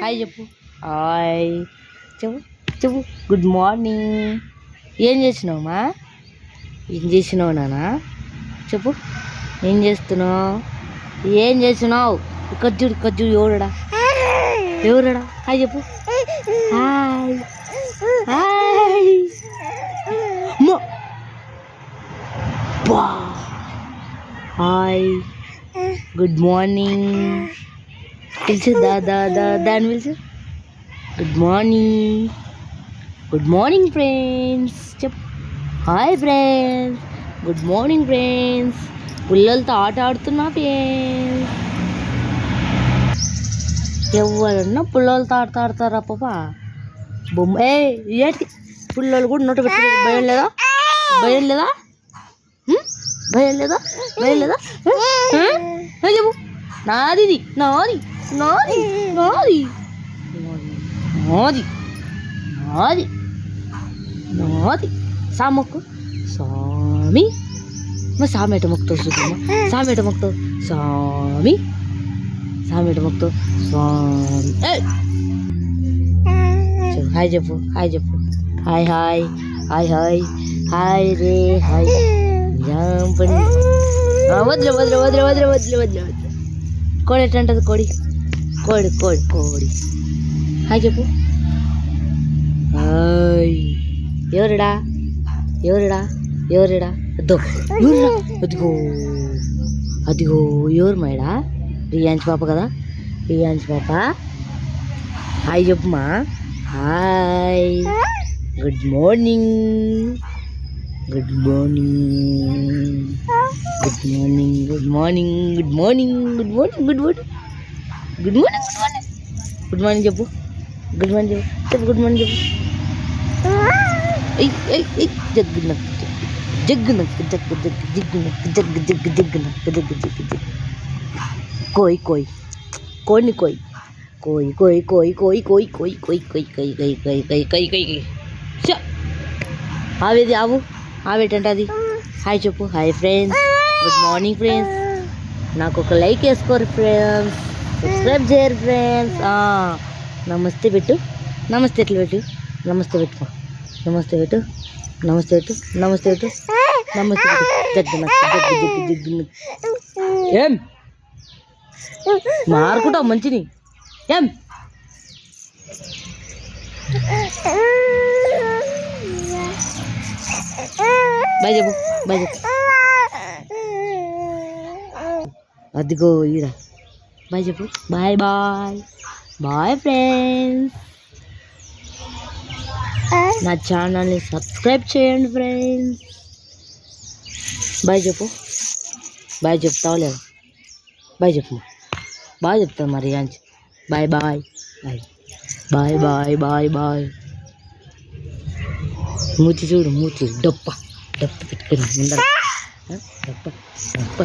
Hi చెప్పు. Hi చెప్పు చెప్పు. Good morning. ఏం చేసినావుమా? ఏం చేసినావు నాన్న? చెప్పు. ఏం చేస్తున్నావు? ఏం చేసినావు? కజ్జుడు కజ్జుడు ఎవరడా? ఎవరడా? హాయ్ చెప్పు. Hi hi. Hi good morning. పిలిచు దాన్ని పిలిచు. Good morning. Good morning friends చెప్పు. Hi friends. Good morning friends. పిల్లలతో ఆట ఆడుతున్నా ఫ్రెండ్స్. ఎవరన్నా పిల్లలతో ఆడతారా పాపా? బొమ్మ ఏంటి పిల్లలు కూడా నోట పెట్టి భయం లేదా? భయం లేదా? భయం లేదా? భయం లేదా? చెప్పు. నాది నాది నాది నాది నాది నాది నాది. సామొక్కు. స్వామి. సామి ఎట మొక్కుతావు చూద్దామా? సామి ఎట మొక్కుతావు? స్వామి. సామి ఎట మొక్కుతావు? స్వామి. హాయ్ చెప్పు. హాయ్ చెప్పు. Hi hi hi hi hi రే హాయ్. వదిలే వదిలే వదిలే వదిలే వదిలే వదిలే వదిలే. కోడి ఎట్లా ఉంటుంది? కోడి కోడి కోడి కోడి. హాయ్ చెప్పు. హాయ్. ఎవరుడా? ఎవరుడా? ఎవరుడా? అద్దో ఎవరుడా? అదిగో అదిగో ఎవరు మేడా? రియాంచి పాప కదా? రియాంచి పాప. హాయ్ చెప్పుమా. Hi. Good morning. Good morning. Good morning. Good morning. Good morning. Good morning. Good morning. Good morning. Good morning. Good morning చెప్పు. గుడ్ మార్నింగ్ చెప్పు. చెప్పు గుడ్ మార్నింగ్ చెప్పు. జగ్గు నక్కు జగ్గు నక్కు జగ్గు జగ్గు జిగ్గు నక్కు జగ్గు జగ్గు జిగ్గు నక్కు జగ్గు జగ్గు జగ్గు. కోయి కోయి కోడిని కోయి కోయి కోయి కోయి కోయి కోయి కోయి కోయి కోయి కోయి కోయి కోయి కోయి కోయి కోయి కోయి. ఆవేది ఆవు ఆవేటంట అది. హాయ్ చెప్పు. Hi friends. Good morning friends. నాకు ఒక లైక్ వేసుకోరు ఫ్రెండ్స్. సబ్స్క్రైబ్ చేయరు ఫ్రెండ్స్. నమస్తే పెట్టు. నమస్తే ఎట్లా పెట్టు? నమస్తే పెట్టుకో. నమస్తే పెట్టు. నమస్తే పెట్టు. నమస్తే పెట్టు. నమస్తే పెట్టు. జగ్గు నక్కు జగ్గు జగ్గు జగ్గు నక్కు. ఏం మారుకుంటావు మంచిని? ఏం బాయ్ చెప్పు. బాయ్ చెప్పు. అదిగో ఇరా. బాయ్ చెప్పు. Bye bye bye friends. నా ఛానల్ని సబ్స్క్రైబ్ చేయండి ఫ్రెండ్స్. బాయ్ చెప్పు. బాయ్ చెప్తావా లేదా? బాయ్ చెప్పు. బాయ్ చెప్తాను మరి యాంచి. Bye bye bye bye bye bye bye. మూతి చూడు. మూతి డప్ప డప్ప పెట్టుకుని ముందర. డప్ప డప్ప